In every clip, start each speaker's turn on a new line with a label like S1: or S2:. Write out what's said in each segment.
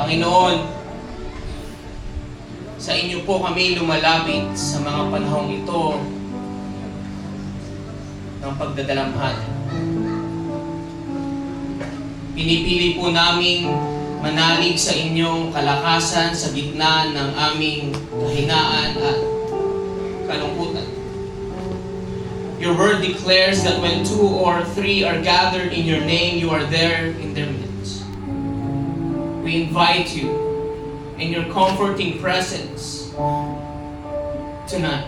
S1: Panginoon, sa inyo po kami lumalapit sa mga panahong ito ng pagdadalamhati. Pinipili po naming manalig sa inyong kalakasan sa gitna ng aming kahinaan at kalungkutan. Your word declares that when 2 or 3 are gathered in your name, you are there in their midst. We invite you in your comforting presence tonight.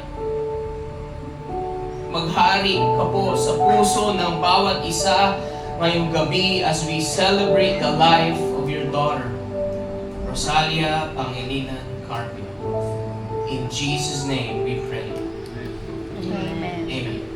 S1: Maghari ka po sa puso ng bawat isa ngayong gabi as we celebrate the life of your daughter, Rosalia Pangilinan Carpio. In Jesus' name we pray.
S2: Amen.
S1: Amen.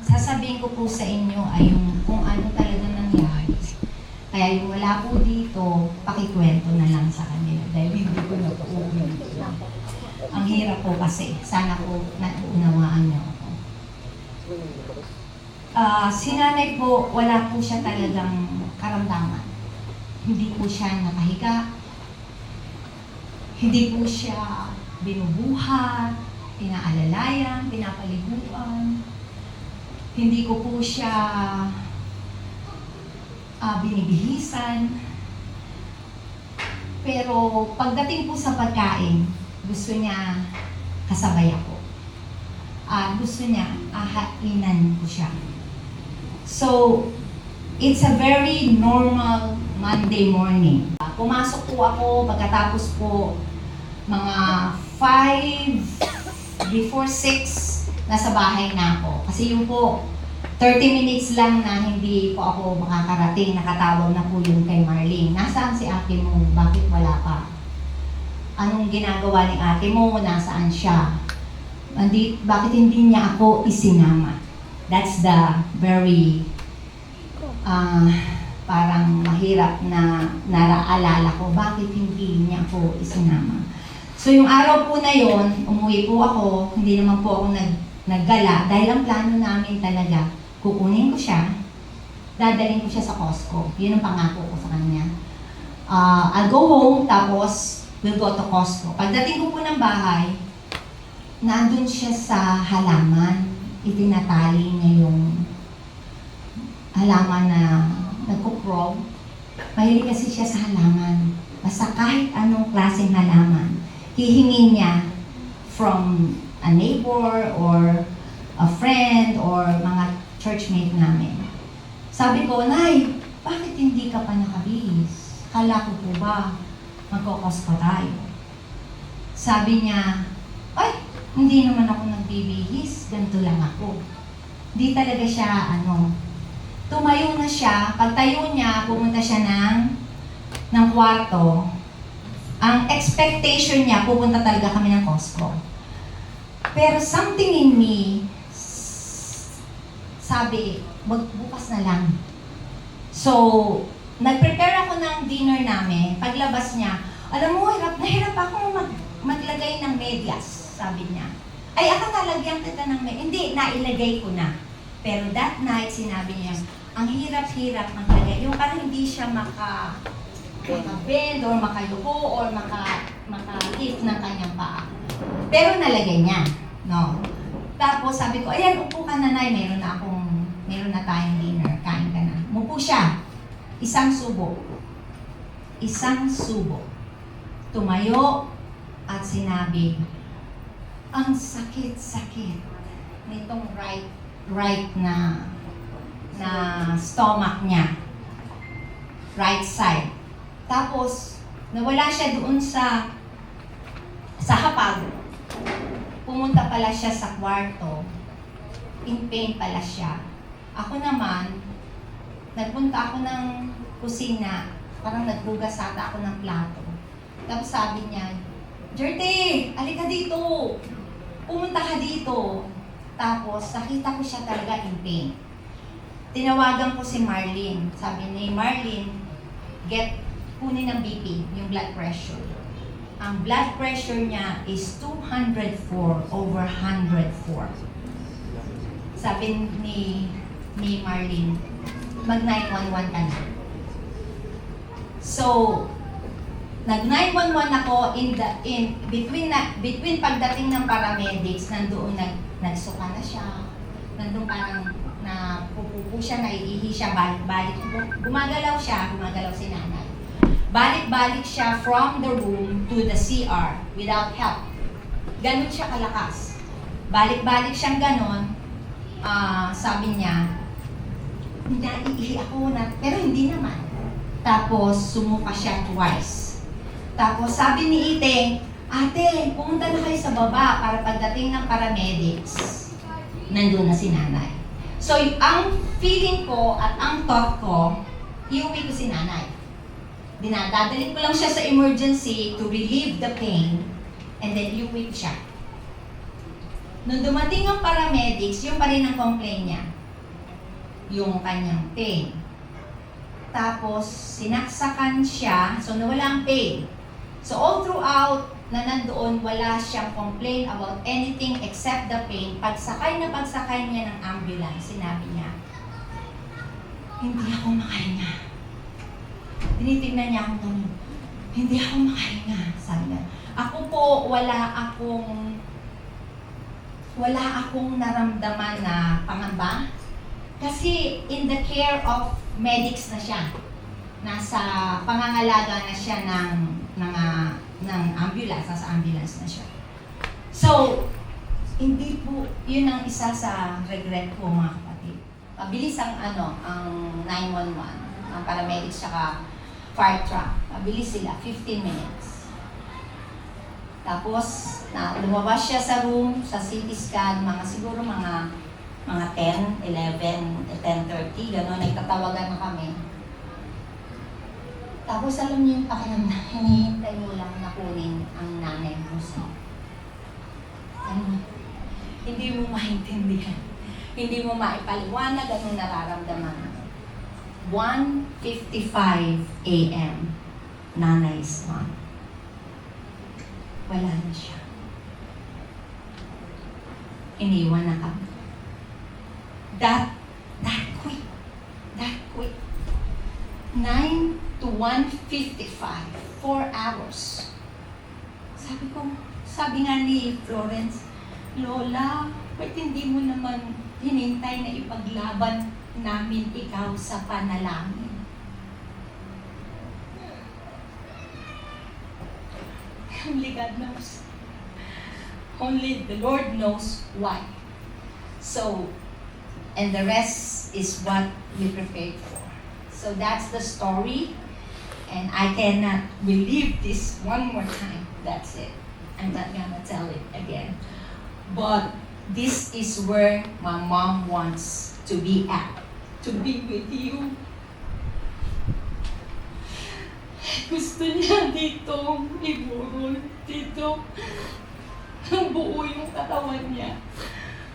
S2: Sasabihin ko po sa inyo ay yung kung ano talaga nangyari. Kaya yung wala po dito, pakikwento na lang sa kanila dahil hindi ko na po uulit. Ang hirap po kasi. Sana po naunawaan niyo ako. Si nanay po, wala po siya talagang karamdaman. Hindi po siya nakahiga. Hindi po siya binubuhat, pinaalalayan, pinapaliguan. Hindi ko po siya binibihisan. Pero pagdating po sa pagkain, gusto niya kasabay ako. Gusto niya ahainan ko siya. So, it's a very normal Monday morning. Pumasok po ako pagkatapos po mga 5 before 6 nasa bahay na ako. Kasi yung po, 30 minutes lang na hindi po ako makakarating, nakatawag na po yung kay Marlene. Nasaan si ate mo? Bakit wala pa? Anong ginagawa ni ate mo? Nasaan siya? Bakit hindi niya ako isinama? That's the very parang mahirap na naraalala ko. Bakit hindi niya ako isinama? So yung araw po na yon, umuwi po ako, hindi naman po ako naggala dahil ang plano namin talaga, kukunin ko siya, dadalhin ko siya sa Costco. Yun ang pangako ko sa kanya. I'll go home, tapos we'll go to Costco. Pagdating ko po ng bahay, nandun siya sa halaman. Itinatali niya yung halaman na nagkukrog. Mahilig kasi siya sa halaman. Basta kahit anong klaseng halaman, hihingin niya from a neighbor or a friend or mga churchmate namin. Sabi ko, Nay, bakit hindi ka pa nakabihis? Kala ko po ba magkokospa tayo? Sabi niya, ay, hindi naman ako nagbibihis, ganito lang ako. Di talaga siya, tumayo na siya, pagtayo niya, pumunta siya ng kwarto. Ang expectation niya, pupunta talaga kami ng Costco. Pero something in me, sabi, bukas na lang. So, nag-prepare ako ng dinner namin. Paglabas niya, alam mo, hirap na hirap ako maglagay ng medyas, sabi niya. Ay, ako nalagyan kita ng medyas. Hindi, nailagay ko na. Pero that night, sinabi niya, ang hirap-hirap maglagay. Yung parang hindi siya maka-bend or makayuko or maka-lift ng kanyang paa. Pero nalagay niya, no? Tapos sabi ko, ayan, upo ka na, Nay, meron na tayong dinner, kain ka na. Mupo siya, isang subo. Tumayo at sinabi, ang sakit-sakit nitong right na stomach niya. Right side. Tapos, nawala siya doon sa hapag. Pumunta pala siya sa kwarto. In pain pala siya. Ako naman, nagpunta ako ng kusina. Parang nagbugas ata ako ng plato. Tapos sabi niya, Jerte, alika dito. Pumunta ka dito. Tapos, nakita ko siya talaga in pain. tinawagan ko si Marlene. Sabi ni Marlene, kunin ng BP, yung blood pressure. Ang blood pressure niya is 204/104. Sabi ni Marlene, mag-911 ka na. So, nag-911 ako between pagdating ng paramedics, nandoon nagsuka na siya. Nandoon parang napupupo siya, naiihi siya, balik-balik. Gumagalaw si nanay. Balik-balik siya from the room to the CR without help. Ganon siya kalakas. Balik-balik siyang ganon. Sabi niya, naiihi ako na, pero hindi naman. Tapos, sumuka siya twice. Tapos, sabi ni Ite, ate, pumunta na kayo sa baba para pagdating ng paramedics, nandun na si nanay. So, ang feeling ko at ang thought ko, iuwi ko si nanay. Dinadadalit ko lang siya sa emergency to relieve the pain, and then iuwi ko siya. Nung dumating ang paramedics, yung pa rin ang complaint niya. Yung kanyang pain. Tapos, sinaksakan siya, so nawala ang pain. So, all throughout na nandoon, wala siyang complain about anything except the pain. Pagsakay niya ng ambulance, sinabi niya, hindi ako makahinga. Tinitignan niya akong ganun. Hindi ako makahinga, sabi niya. Ako po, wala akong naramdaman na pangamba. Kasi in the care of medics na siya. Nasa pangangalaga na siya ng ambulance, nasa ambulance na siya. So, hindi po, yun ang isa sa regret ko, mga kapatid. Mabilis ang 911, ang paramedics saka fire truck. Mabilis sila, 15 minutes. Tapos, lumabas siya sa room, sa CT scan, siguro mga 10, 11, 10:30, gano'n, nagtatawagan na kami. Tapos alam niyo yung pakiramdam, hinihintay mo lang na kunin ang nanay mo sa hindi mo maintindihan. Hindi mo maipaliwanag anong nararamdaman. 1:55 a.m. Nanay's mom. Wala na siya. Iniwan na kami. That quick. 9 to 1:55. 4 hours. Sabi nga ni Florence, Lola, ba't hindi mo naman hinintay na ipaglaban namin ikaw sa panalangin? Only God knows. Only the Lord knows why. So, and the rest is what we prepared for. So that's the story. And I cannot relive this one more time. That's it. I'm not gonna tell it again. But this is where my mom wants to be at. To be with you. Gusto niya dito iburol. Dito. Ang buo yung katawan niya.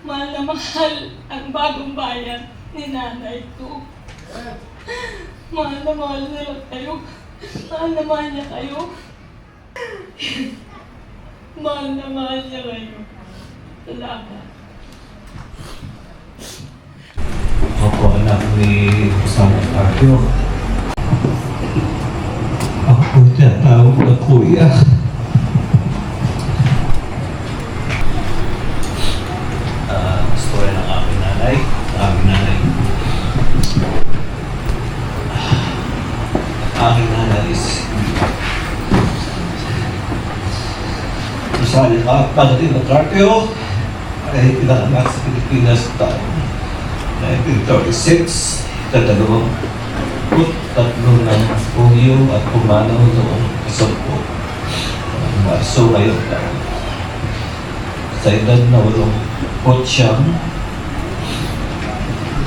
S2: Mahal na mahal ang bagong bayan ni nanay ko. Mahal na mahal nila kayo. Mahal na mahal niya kayo. Mahal na mahal niya kayo. Salamat.
S3: Ako anak ni Kasama Arjo. Ako tinatawag na kuya. Story ng aking nanay. Aking nanay is isang pagdating ng Carpio ay pinanganak sa Pilipinas taong 1936, kadalawang tatlo ng Puyo at pumanaw noong 10 Marso ngayong taon. Sa edad na 89,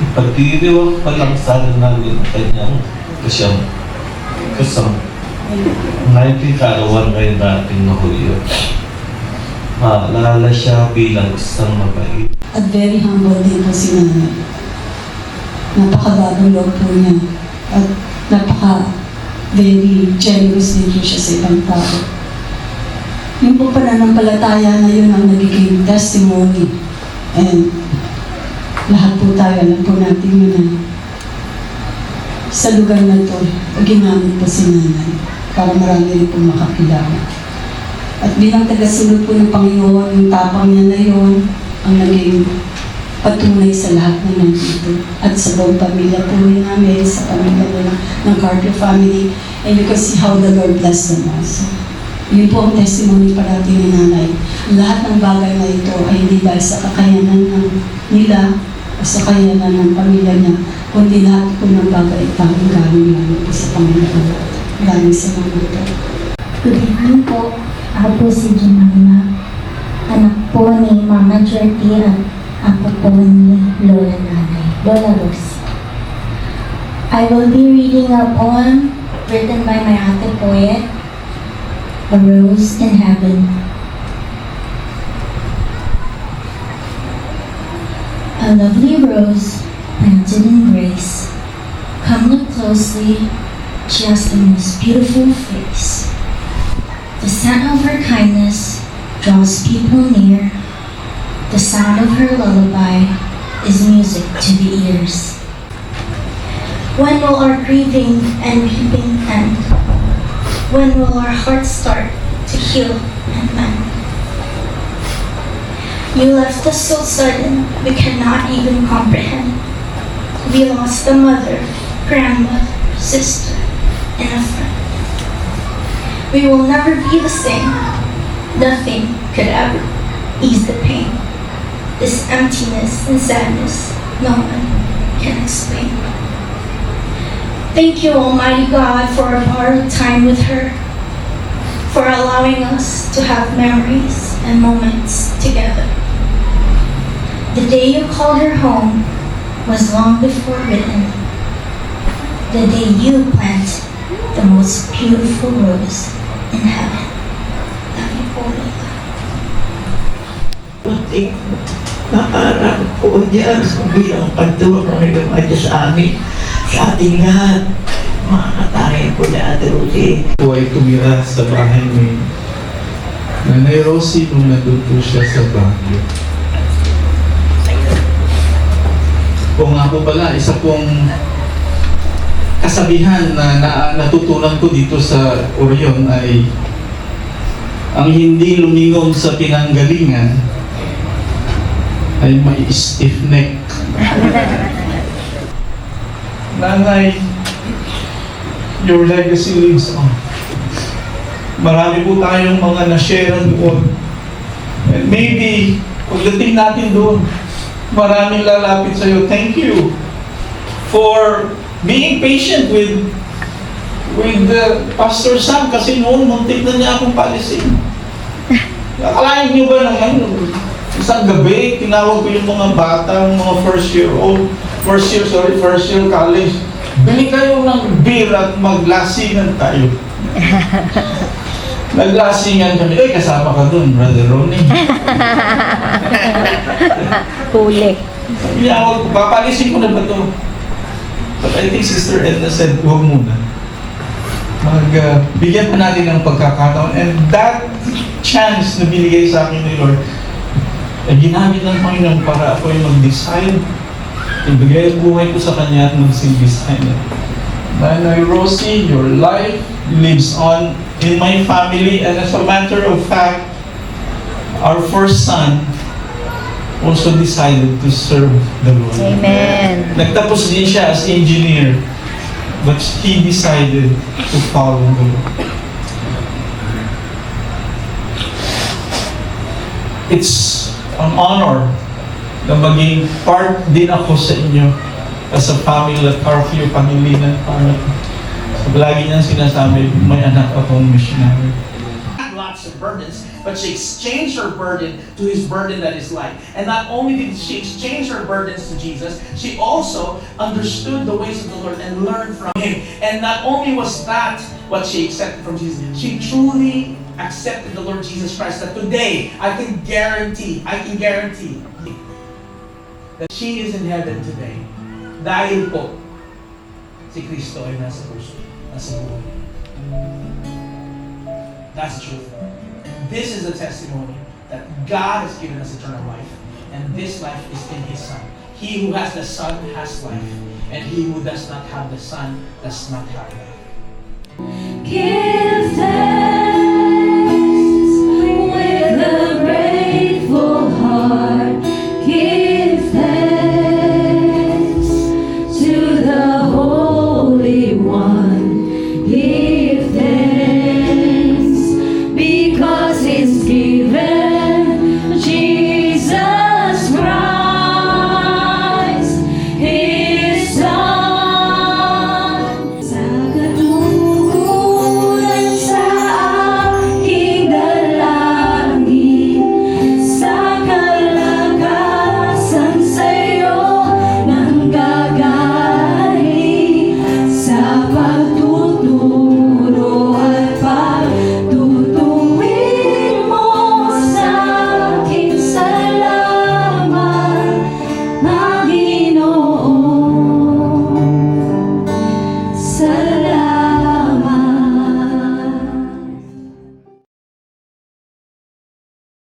S3: ipagdiriwang pa lang sana namin ang kanyang kasam 19 karawan ngayon natin na Hulyo. Maalala siya bilang isang mabait.
S4: At very humble din po si nanay. Napakabagong loob po niya. At very generous din po siya sa ibang tao. Yung po pananampalataya na yun ang nagiging testimony. And lahat po tayo, alam po natin yun na sa lugar na to, ginamit po si nanay para marami rin po makakilala. At bilang tagasunod po ng Panginoon, yung tapang niya na yun, ang naging patunay sa lahat na nandito. At sa buong pamilya po namin, sa pamilya po ng Carpio family, and you can see how the Lord bless them also. Yun po ang testimony parati ni nanay. Lahat ng bagay na ito ay hindi dahil sa kakayanan nila o sa kakayanan ng pamilya niya, kundi lahat po ng bagay ay tanging galing po sa Panginoon. Galing sa mga ito.
S5: Good evening po. Ako po si Jemima. Anak po ni Mama Jerty at ako po ni Lola Nanay, Lola Rosie. I will be reading a poem written by my ate poet, A Rose in Heaven. A lovely rose planted in grace. Come look closely, she has the most beautiful face. The scent of her kindness draws people near. The sound of her lullaby is music to the ears. When will our grieving and weeping end? When will our hearts start to heal and mend? You left us so sudden, we cannot even comprehend. We lost a mother, grandmother, sister, and a friend. We will never be the same. Nothing could ever ease the pain. This emptiness and sadness no one can explain. Thank you, Almighty God, for our borrowed time with her, for allowing us to have memories and moments together. The day you called her home was long before written. The day you planted the most beautiful rose in heaven. Love you po, Lola.
S6: Munting nakarang po niya bilang pagtulong ng Panginoon sa amin, sa ating lahat. Mga katangin po niya, Ate Rosie.
S7: Po ay tumira sa bahay ni Nanay Rosie nung nandun po siya sa Baguio. O nga po pala, isa pong kasabihan na natutunan ko dito sa Orion ay ang hindi lumingon sa pinanggalingan ay may stiff neck. Nanay, your legacy lives on. Marami po tayong mga na-share doon. And maybe, pagdating natin doon, maraming lalapit sa'yo. Thank you for being patient with Pastor Sam kasi noon muntik na niya akong palisin. Akalain niyo ba naman, isang gabi, tinawag ko yung mga bata, mga first year college. Bili kayo ng beer at maglasingan tayo. Naglasingan kami. Kasama ka dun, Brother Ronnie.
S5: Huli.
S7: Tinawag ko, papalisin ko na ba ito? But I think Sister Edna said, huwag muna. Bigyan pa natin ng pagkakataon. And that chance na binigay sa akin ni Lord, ginamit ng Panginoon para ako yung mag-decide. Ibigay ang buhay ko sa Kanya at magsilbi sa Kanya. Nanay Rosie, your life lives on in my family. And as a matter of fact, our first son also decided to serve the Lord.
S5: Amen.
S7: Nagtapos din siya as engineer, but he decided to follow the Lord. It's an honor na maging part din ako sa inyo as a family at Carpio Pangilinan family. So, lagi niyang sinasabi, may anak akong missionary.
S1: Lots of burdens, but she exchanged her burden to his burden that is light. And not only did she exchange her burdens to Jesus, she also understood the ways of the Lord and learned from him. And not only was that what she accepted from Jesus, she truly accepted the Lord Jesus Christ. That today, I can guarantee that she is in heaven today.
S7: Dahil po, si Kristo ay nasa puso, nasa buhay. That's the truth. This is a testimony that God has given us eternal life, and this life is in His Son. He who has the Son has life, and he who does not have the Son does not have life.
S2: Give thanks.